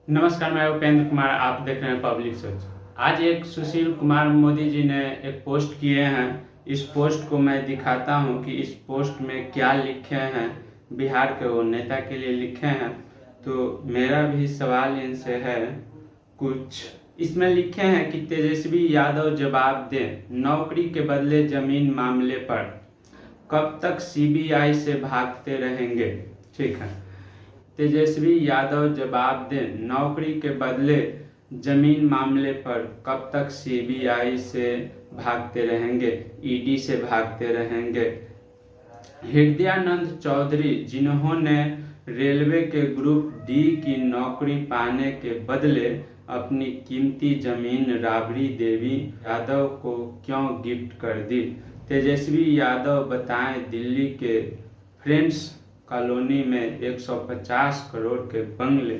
नमस्कार, मैं उपेंद्र कुमार। आप देख रहे हैं पब्लिक सोच। आज एक सुशील कुमार मोदी जी ने एक पोस्ट किए हैं। इस पोस्ट को मैं दिखाता हूं कि इस पोस्ट में क्या लिखे हैं। बिहार के वो नेता के लिए लिखे हैं। तो मेरा भी सवाल इनसे है कुछ। इसमें लिखे हैं कि तेजस्वी यादव जवाब दें, नौकरी के बदले जमीन मामले पर कब तक सीबीआई से भागते रहेंगे। ठीक है, तेजस्वी यादव जवाब दें, नौकरी के बदले जमीन मामले पर कब तक सीबीआई से भागते रहेंगे, ईडी से भागते रहेंगे। हृदयानंद चौधरी, जिन्होंने रेलवे के ग्रुप डी की नौकरी पाने के बदले अपनी कीमती जमीन राबड़ी देवी यादव को क्यों गिफ्ट कर दी। तेजस्वी यादव बताएं, दिल्ली के फ्रेंड्स कॉलोनी में 150 करोड़ के बंगले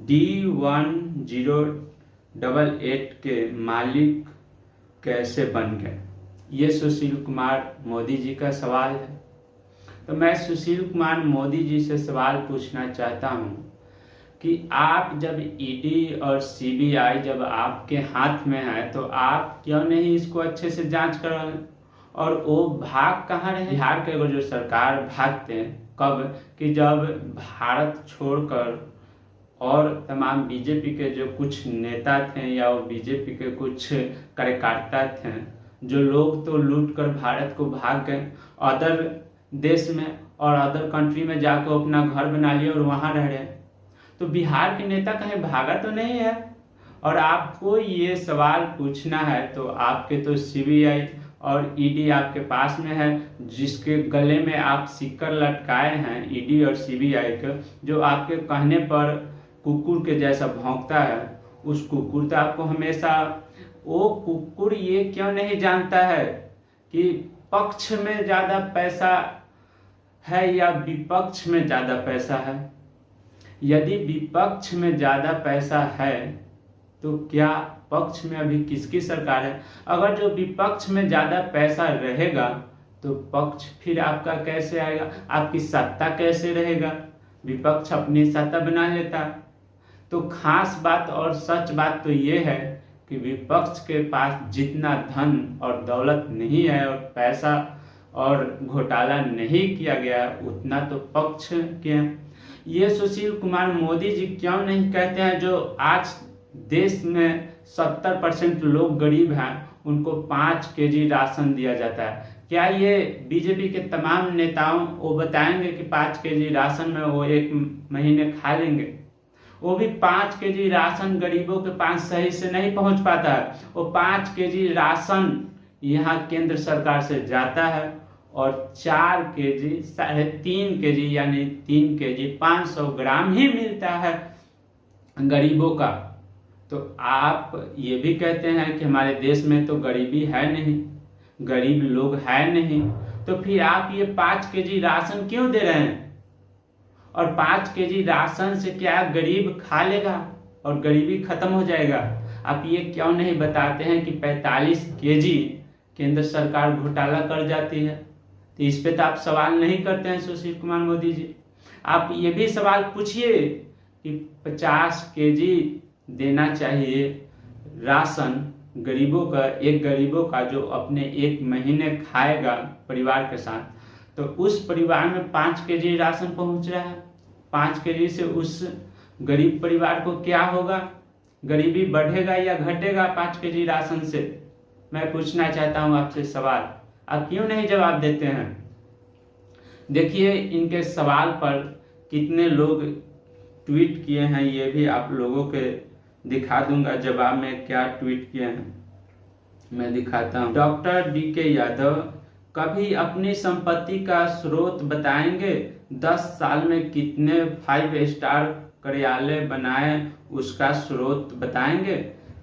D1088 के मालिक कैसे बन गए। ये सुशील कुमार मोदी जी का सवाल है। तो मैं सुशील कुमार मोदी जी से सवाल पूछना चाहता हूँ कि आप जब ईडी और सीबीआई जब आपके हाथ में है तो आप क्यों नहीं इसको अच्छे से जांच कर रहे हैं। और वो भाग कहाँ रहे। बिहार के जो सरकार भागते हैं कब कि जब भारत छोड़कर और तमाम बीजेपी के जो कुछ नेता थे या वो बीजेपी के कुछ कार्यकर्ता थे, जो लोग तो लूट कर भारत को भाग गए अदर देश में और अदर कंट्री में जाकर अपना घर बना लिया और वहां रह रहे। तो बिहार के नेता कहीं भागा तो नहीं है। और आपको ये सवाल पूछना है तो आपके तो सीबीआई और ईडी आपके पास में है, जिसके गले में आप सिक्कर लटकाए हैं ईडी और सीबीआई के, जो आपके कहने पर कुकुर के जैसा भौंकता है। उस कुकुर तो आपको हमेशा, वो कुकुर ये क्यों नहीं जानता है कि पक्ष में ज्यादा पैसा है या विपक्ष में ज्यादा पैसा है। यदि विपक्ष में ज्यादा पैसा है तो क्या पक्ष में अभी किसकी सरकार है। अगर जो विपक्ष में ज्यादा पैसा रहेगा तो पक्ष फिर आपका कैसे आएगा, आपकी सत्ता कैसे रहेगा। विपक्ष अपनी सत्ता बना लेता। तो खास बात और सच बात तो ये है कि विपक्ष के पास जितना धन और दौलत नहीं है और पैसा और घोटाला नहीं किया गया उतना तो पक्ष के हैं। ये सुशील कुमार मोदी जी क्यों नहीं कहते हैं, जो आज देश में 70% लोग गरीब हैं उनको 5 केजी राशन दिया जाता है। क्या ये बीजेपी के तमाम नेताओं वो बताएंगे कि 5 केजी राशन में वो एक महीने खा लेंगे। वो भी 5 केजी राशन गरीबों के पास सही से नहीं पहुंच पाता है। वो 5 केजी राशन यहाँ केंद्र सरकार से जाता है और 4 केजी 3.5 केजी यानी 3 केजी 500 ग्राम ही मिलता है गरीबों का। तो आप ये भी कहते हैं कि हमारे देश में तो गरीबी है नहीं, गरीब लोग है नहीं, तो फिर आप ये 5 केजी राशन क्यों दे रहे हैं। और 5 केजी राशन से क्या गरीब खा लेगा और गरीबी खत्म हो जाएगा। आप ये क्यों नहीं बताते हैं कि 45 केजी केंद्र सरकार घोटाला कर जाती है। तो इस पे तो आप सवाल नहीं करते हैं सुशील कुमार मोदी जी। आप ये भी सवाल पूछिए कि 50 केजी देना चाहिए राशन गरीबों का, एक गरीबों का जो अपने एक महीने खाएगा परिवार के साथ, तो उस परिवार में 5 केजी राशन पहुंच रहा है। 5 केजी से उस गरीब परिवार को क्या होगा, गरीबी बढ़ेगा या घटेगा 5 केजी राशन से। मैं पूछना चाहता हूं आपसे सवाल, आप क्यों नहीं जवाब देते हैं। देखिए इनके सवाल पर कितने लोग ट्वीट किए हैं, ये भी आप लोगों के दिखा दूंगा जवाब में क्या ट्वीट किए हैं, मैं दिखाता हूं। डॉक्टर DK यादव कभी अपनी संपत्ति का स्रोत बताएंगे। 10 साल में कितने 5 स्टार कार्यालय बनाए उसका स्रोत बताएंगे।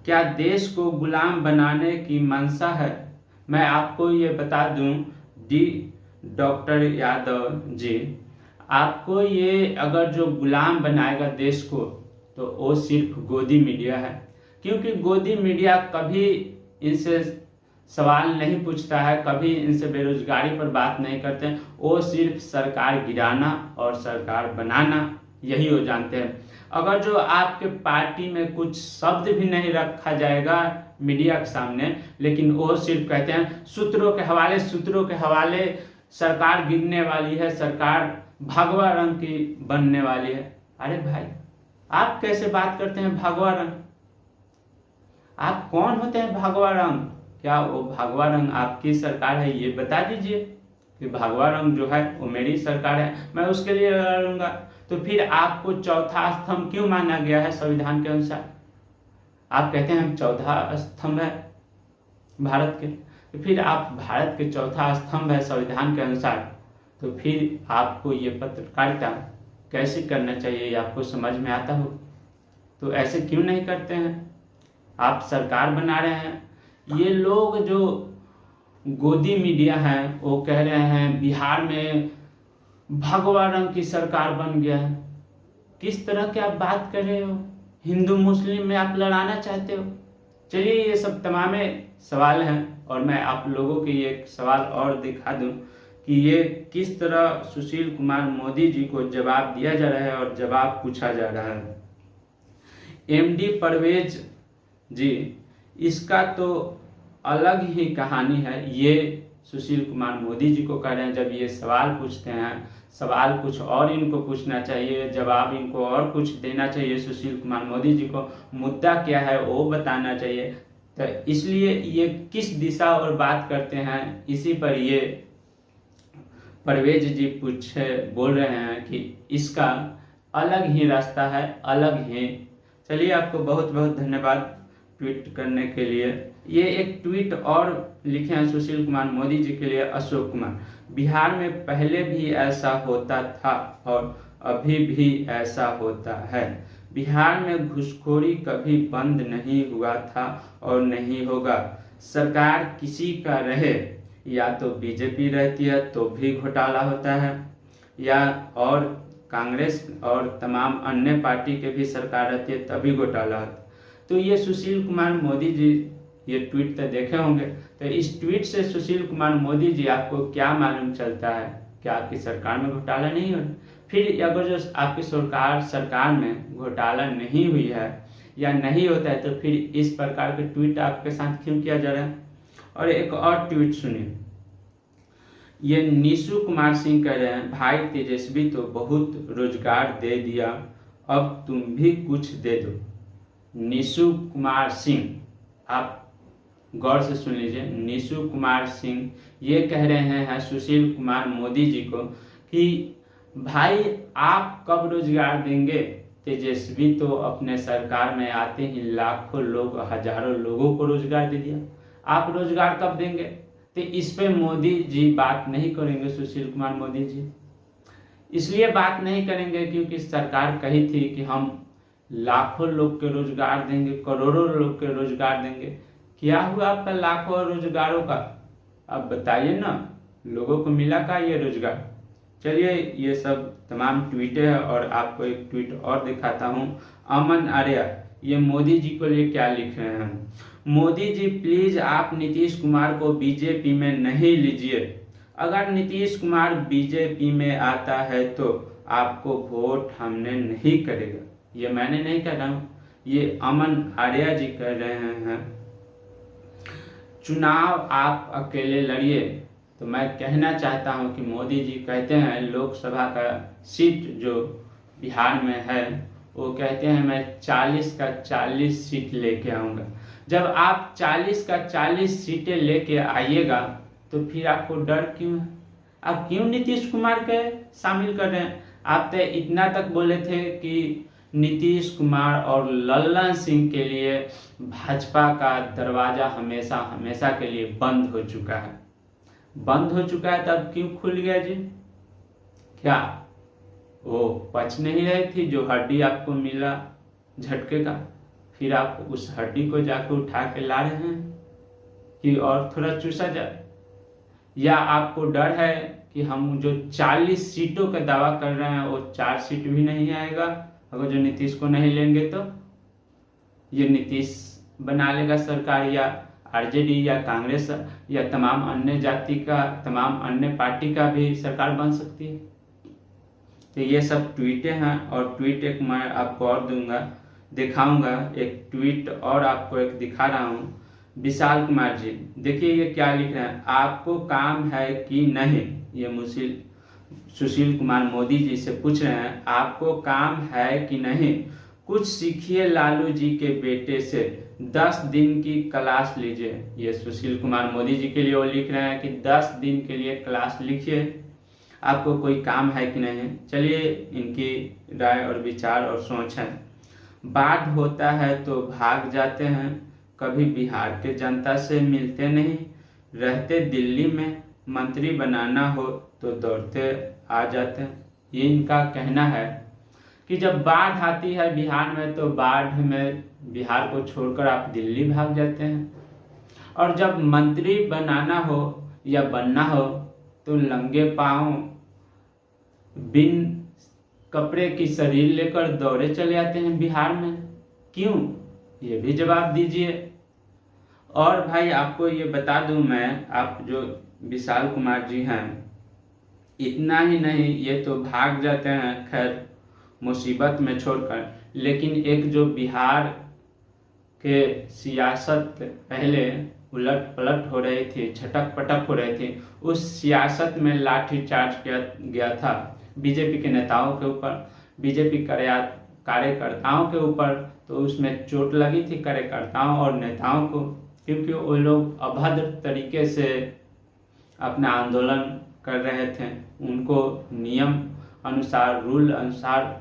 क्या देश को गुलाम बनाने की मंशा है। मैं आपको ये बता दूं डॉक्टर यादव जी, आपको ये अगर जो गुलाम बनाएगा देश को तो वो सिर्फ गोदी मीडिया है। क्योंकि गोदी मीडिया कभी इनसे सवाल नहीं पूछता है, कभी इनसे बेरोजगारी पर बात नहीं करते हैं। वो सिर्फ सरकार गिराना और सरकार बनाना यही वो जानते हैं। अगर जो आपके पार्टी में कुछ शब्द भी नहीं रखा जाएगा मीडिया के सामने, लेकिन वो सिर्फ कहते हैं सूत्रों के हवाले सरकार गिरने वाली है, सरकार भगवा रंग की बनने वाली है। अरे भाई, आप कैसे बात करते हैं भगवा रंग? आप कौन होते हैं भगवा रंग? क्या वो भगवा रंग आपकी सरकार है? ये बता दीजिए कि भगवा रंग जो है वो मेरी सरकार है, मैं उसके लिए लड़ूंगा। तो फिर आपको चौथा स्तंभ क्यों माना गया है संविधान के अनुसार? आप कहते हैं हम चौथा स्तंभ है भारत के, तो फिर आप भारत के चौथा स्तंभ है संविधान के अनुसार, तो फिर आपको ये पत्रकारिता कैसे करना चाहिए ये आपको समझ में आता हो? तो ऐसे क्यों नहीं करते हैं? आप सरकार बना रहे हैं। ये लोग जो गोदी मीडिया है वो कह रहे हैं बिहार में भगवा रंग की सरकार बन गया है। किस तरह की आप बात कर रहे हो? हिंदू मुस्लिम में आप लड़ाना चाहते हो? चलिए, ये सब तमाम सवाल हैं और मैं आप लोगों के ये एक सवाल और दिखा दूं कि ये किस तरह सुशील कुमार मोदी जी को जवाब दिया जा रहा है और जवाब पूछा जा रहा है। एमडी परवेज जी, इसका तो अलग ही कहानी है। ये सुशील कुमार मोदी जी को कह रहे हैं, जब ये सवाल पूछते हैं, सवाल कुछ और इनको पूछना चाहिए, जवाब इनको और कुछ देना चाहिए। सुशील कुमार मोदी जी को मुद्दा क्या है वो बताना चाहिए। तो इसलिए ये किस दिशा और बात करते हैं, इसी पर ये परवेज जी बोल रहे हैं कि इसका अलग ही रास्ता है, अलग ही। चलिए, आपको बहुत बहुत धन्यवाद ट्वीट करने के लिए। ये एक ट्वीट और लिखे हैं सुशील कुमार मोदी जी के लिए अशोक कुमार। बिहार में पहले भी ऐसा होता था और अभी भी ऐसा होता है। बिहार में घूसखोरी कभी बंद नहीं हुआ था और नहीं होगा। सरकार किसी का रहे, या तो बीजेपी रहती है तो भी घोटाला होता है, या और कांग्रेस और तमाम अन्य पार्टी के भी सरकार रहती है तभी घोटाला होता है। तो ये सुशील कुमार मोदी जी ये ट्वीट तो देखे होंगे, तो इस ट्वीट से सुशील कुमार मोदी जी आपको क्या मालूम चलता है कि आपकी सरकार में घोटाला नहीं हो रहा? फिर अगर जो आपकी सरकार में घोटाला नहीं हुई है या नहीं होता है, तो फिर इस प्रकार के ट्वीट आपके साथ क्यों किया जा रहा है? और एक और ट्वीट सुनिए। ये नीशू कुमार सिंह कह रहे हैं, भाई तेजस्वी तो बहुत रोजगार दे दिया, अब तुम भी कुछ दे दो। नीशू कुमार सिंह, आप गौर से सुन लीजिए। नीशू कुमार सिंह ये कह रहे हैं सुशील कुमार मोदी जी को कि भाई आप कब रोजगार देंगे? तेजस्वी तो अपने सरकार में आते ही लाखों लोग, हजारों लोगों को रोजगार दे दिया, आप रोजगार कब देंगे? तो इस पे मोदी जी बात नहीं करेंगे। सुशील कुमार मोदी जी इसलिए बात नहीं करेंगे क्योंकि सरकार कही थी कि हम लाखों लोग के रोजगार देंगे, करोड़ों लोग के रोजगार देंगे। क्या हुआ आपका लाखों रोजगारों का? अब बताइए ना, लोगों को मिला का ये रोजगार? चलिए, ये सब तमाम ट्वीटें हैं और आपको एक ट्वीट और दिखाता हूँ। अमन आर्या ये मोदी जी को लिए क्या लिख रहे हैं। मोदी जी प्लीज आप नीतीश कुमार को बीजेपी में नहीं लीजिए। अगर नीतीश कुमार बीजेपी में आता है तो आपको वोट हमने नहीं करेगा। ये मैंने नहीं कह रहा हूँ, ये अमन आर्या जी कह रहे हैं। चुनाव आप अकेले लड़िए। तो मैं कहना चाहता हूं कि मोदी जी कहते हैं लोकसभा का सीट जो बिहार में है वो कहते हैं मैं 40 का 40 सीट लेके आऊंगा। जब आप 40 का 40 सीटें लेके आइएगा तो फिर आपको डर क्यों है? आप क्यों नीतीश कुमार के शामिल कर रहे हैं? आप तो इतना तक बोले थे कि नीतीश कुमार और लल्लन सिंह के लिए भाजपा का दरवाजा हमेशा हमेशा के लिए बंद हो चुका है। बंद हो चुका है तब क्यों खुल गया जी? क्या वो पच नहीं रही थी जो हड्डी आपको मिला झटके का, फिर आप उस हड्डी को जाकर उठा के ला रहे हैं कि और थोड़ा चूसा जाए? या आपको डर है कि हम जो 40 सीटों का दावा कर रहे हैं वो 4 सीट भी नहीं आएगा? अगर जो नीतीश को नहीं लेंगे तो ये नीतीश बना लेगा सरकार, या आरजेडी या कांग्रेस या तमाम अन्य जाति का, तमाम अन्य पार्टी का भी सरकार बन सकती है। तो ये सब ट्वीटें हैं, और ट्वीट एक मैं आपको और दिखाऊंगा। एक ट्वीट और आपको एक दिखा रहा हूँ। विशाल कुमार जी, देखिए ये क्या लिख रहे हैं, आपको काम है कि नहीं। ये सुशील कुमार मोदी जी से पूछ रहे हैं, आपको काम है कि नहीं, कुछ सीखिए लालू जी के बेटे से, 10 दिन की क्लास लीजिए। ये सुशील कुमार मोदी जी के लिए वो लिख रहे हैं कि 10 दिन के लिए क्लास लिखिए, आपको कोई काम है कि नहीं। चलिए इनकी राय और विचार और सोच है। बाढ़ होता है तो भाग जाते हैं, कभी बिहार के जनता से मिलते नहीं, रहते दिल्ली में, मंत्री बनाना हो तो दौड़ते आ जाते हैं। ये इनका कहना है कि जब बाढ़ आती है बिहार में तो बाढ़ में बिहार को छोड़कर आप दिल्ली भाग जाते हैं, और जब मंत्री बनाना हो या बनना हो तो लंगे पांव बिन कपड़े की शरीर लेकर दौड़े चले आते हैं बिहार में। क्यों, ये भी जवाब दीजिए। और भाई आपको ये बता दूं मैं, आप जो विशाल कुमार जी हैं, इतना ही नहीं, ये तो भाग जाते हैं खैर मुसीबत में छोड़कर, लेकिन एक जो बिहार के सियासत पहले उलट पलट हो रही थी, झटक पटक हो रही थी, उस सियासत में लाठीचार्ज किया गया था बीजेपी के नेताओं के ऊपर, बीजेपी कार्यकर्ताओं के ऊपर। तो उसमें चोट लगी थी कार्यकर्ताओं और नेताओं को, क्योंकि वो लोग अभद्र तरीके से अपना आंदोलन कर रहे थे। उनको नियम अनुसार, रूल अनुसार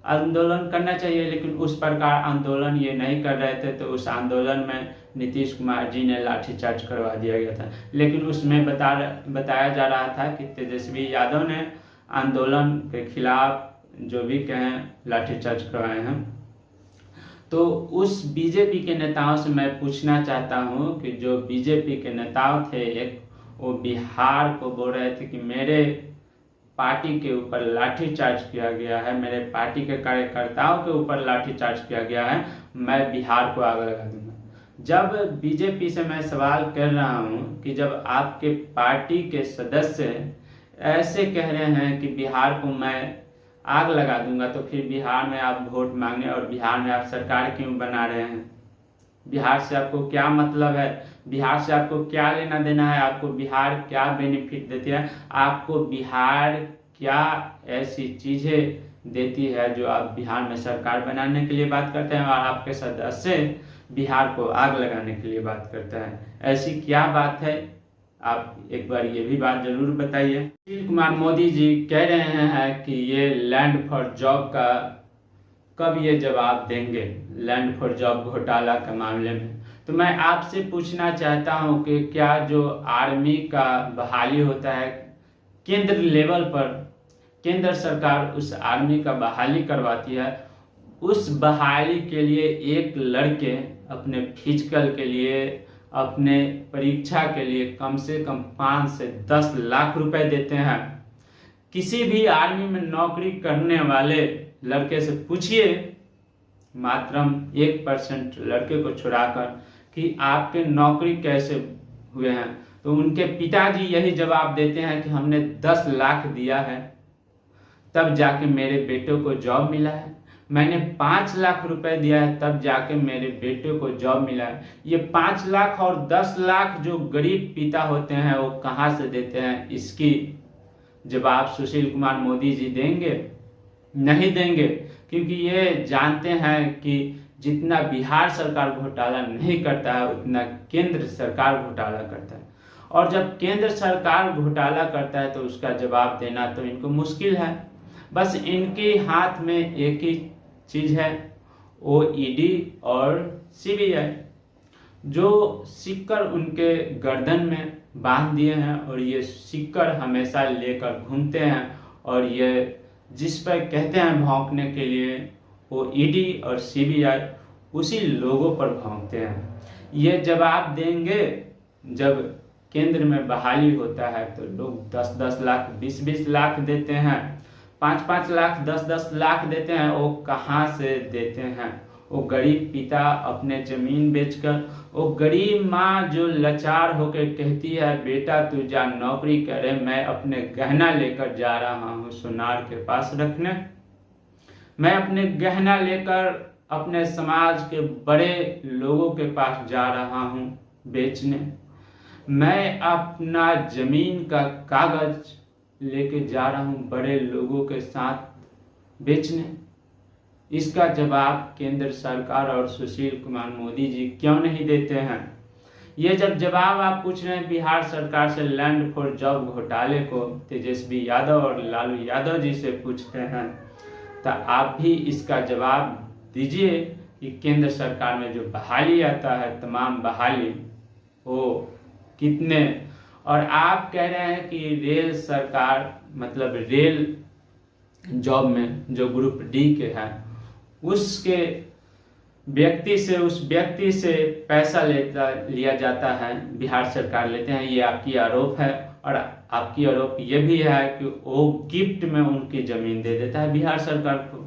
आंदोलन करना चाहिए, लेकिन उस प्रकार आंदोलन ये नहीं कर रहे थे। तो उस आंदोलन में नीतीश कुमार जी ने लाठीचार्ज करवा दिया गया था, लेकिन उसमें बताया जा रहा था कि तेजस्वी यादव ने आंदोलन के खिलाफ जो भी कहें लाठीचार्ज करवाए हैं। तो उस बीजेपी के नेताओं से मैं पूछना चाहता हूं कि जो बीजेपी के नेताओं थे, एक वो बिहार को बोल रहे थे कि मेरे पार्टी के ऊपर लाठीचार्ज किया गया है, मेरे पार्टी के कार्यकर्ताओं के ऊपर लाठीचार्ज किया गया है, मैं बिहार को आग लगा दूंगा। जब बीजेपी से मैं सवाल कर रहा हूं कि जब आपके पार्टी के सदस्य ऐसे कह रहे हैं कि बिहार को मैं आग लगा दूंगा, तो फिर बिहार में आप वोट मांगने और बिहार में आप सरकार क्यों बना रहे हैं? बिहार से आपको क्या मतलब है? बिहार से आपको क्या लेना देना है? आपको बिहार क्या बेनिफिट देती है? आपको बिहार क्या ऐसी चीजें देती है जो आप बिहार में सरकार बनाने के लिए बात करते हैं, और आपके सदस्य बिहार को आग लगाने के लिए बात करते हैं? ऐसी क्या बात है? आप एक बार ये भी बात जरूर बताइए। सुशील कुमार मोदी जी कह रहे हैं कि ये लैंड फॉर जॉब का कब ये जवाब देंगे, लैंड फॉर जॉब घोटाला के मामले में। तो मैं आपसे पूछना चाहता हूं कि क्या जो आर्मी का बहाली होता है केंद्र लेवल पर, केंद्र सरकार उस आर्मी का बहाली करवाती है, उस बहाली के लिए एक लड़के अपने फिजिकल के लिए, अपने परीक्षा के लिए कम से कम 5 से 10 लाख रुपए देते हैं। किसी भी आर्मी में नौकरी करने वाले लड़के से पूछिए, मात्रम 1% लड़के को छुड़ाकर, कि आपके नौकरी कैसे हुए हैं, तो उनके पिताजी यही जवाब देते हैं कि हमने 10 लाख दिया है तब जाके मेरे बेटे को जॉब मिला है, मैंने 5 लाख रुपए दिया है तब जाके मेरे बेटे को जॉब मिला है। ये 5 लाख और 10 लाख जो गरीब पिता होते हैं वो कहाँ से देते हैं, इसकी जवाब सुशील कुमार मोदी जी देंगे? नहीं देंगे, क्योंकि ये जानते हैं कि जितना बिहार सरकार घोटाला नहीं करता है उतना केंद्र सरकार घोटाला करता है, और जब केंद्र सरकार घोटाला करता है तो उसका जवाब देना तो इनको मुश्किल है। बस इनके हाथ में एक ही चीज है, वो ईडी और सीबीआई, जो सिक्कर उनके गर्दन में बांध दिए हैं, और ये सिक्कर हमेशा लेकर घूमते हैं, और ये जिस पर कहते हैं भौंकने के लिए, वो ईडी और सीबीआई उसी लोगों पर भौंकते हैं। ये जवाब देंगे जब केंद्र में बहाली होता है तो लोग 10-10 लाख, 20-20 लाख देते हैं, 5-5 लाख, 10-10 लाख देते हैं। वो कहाँ से देते हैं? वो गरीब पिता अपने जमीन बेचकर, वो गरीब माँ जो लाचार होकर कहती है बेटा तू जा नौकरी करे, मैं अपने गहना लेकर जा रहा हूँ सुनार के पास रखने, मैं अपने गहना लेकर अपने समाज के बड़े लोगों के पास जा रहा हूँ बेचने, मैं अपना जमीन का कागज लेके जा रहा हूँ बड़े लोगों के साथ बेचने। इसका जवाब केंद्र सरकार और सुशील कुमार मोदी जी क्यों नहीं देते हैं? ये जब जवाब आप पूछ रहे हैं बिहार सरकार से लैंड फॉर जॉब घोटाले को तेजस्वी यादव और लालू यादव जी से पूछते हैं, तो आप भी इसका जवाब दीजिए कि केंद्र सरकार में जो बहाली आता है तमाम बहाली वो कितने, और आप कह रहे हैं कि रेल सरकार मतलब रेल जॉब में जो ग्रुप डी के है उसके उस व्यक्ति से पैसा लिया जाता है, बिहार सरकार लेते हैं, ये आपकी आरोप है। और आपकी आरोप ये भी है कि वो गिफ्ट में उनकी जमीन दे देता है बिहार सरकार को।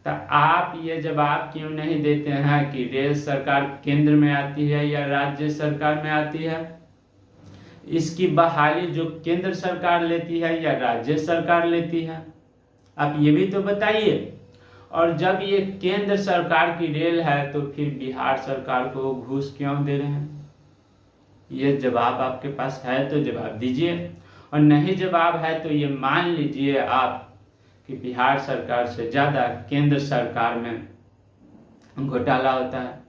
तो आप ये जवाब क्यों नहीं देते हैं कि रेल सरकार केंद्र में आती है या राज्य सरकार में आती है? इसकी बहाली जो केंद्र सरकार लेती है या राज्य सरकार लेती है, आप ये भी तो बताइए। और जब ये केंद्र सरकार की रेल है तो फिर बिहार सरकार को घूस क्यों दे रहे हैं? ये जवाब आपके पास है तो जवाब दीजिए, और नहीं जवाब है तो ये मान लीजिए आप कि बिहार सरकार से ज़्यादा केंद्र सरकार में घोटाला होता है।